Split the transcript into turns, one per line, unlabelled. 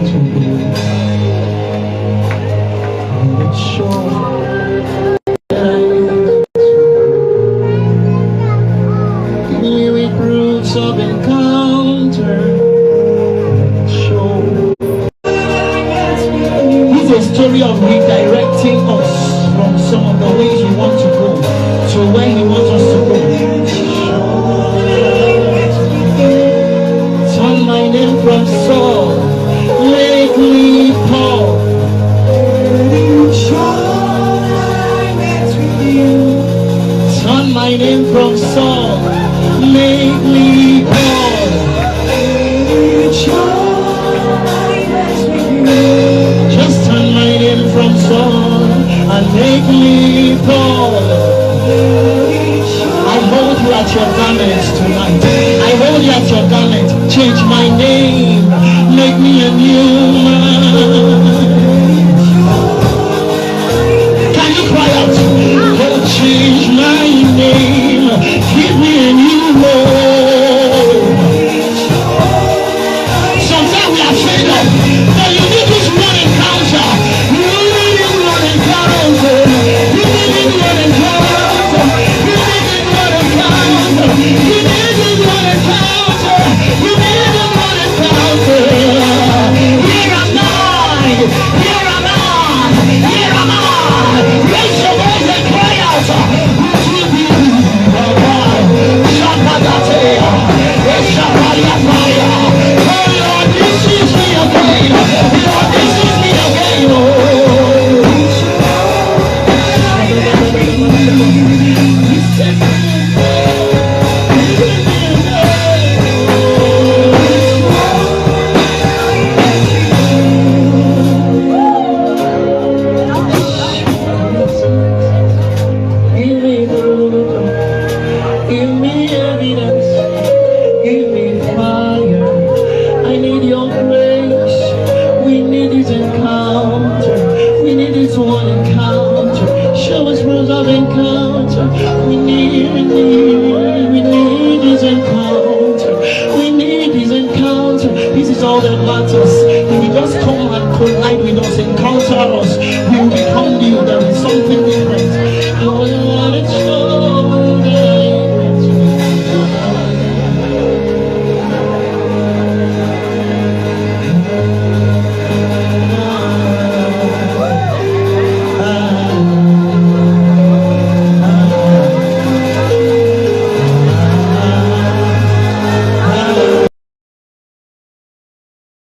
to be. It's sure that I need to be. Give me with roots of encounter. Sure. It's a story of redirecting us from some of the ways we want to go to where He wants us to go. Turn my name from Saul, make me Paul. Turn my name from Saul, make me Paul. Just turn my name from Saul and make me Paul. I hold you at your garment tonight. I hold you at your garment. Change my name, make me a new man. Can you cry out? Oh, change my name, give me a new role. Sometimes we are afraid of, but you need this one encounter. You need this one encounter. You need this one encounter. You need this one encounter. You need this one encounter. You need this one encounter. Here am I. Here am I. Here am I. Raise your voice and cry out. Shakadatea. Shakadatea. Oh Lord, this is me again. Lord, this is me again. Give me proof, give me evidence, give me fire. I need your grace. We need this encounter. We need this one encounter. Show us rules of encounter. We need this encounter. We need this encounter. This is all that matters. If you just come and collide with us, encounter us.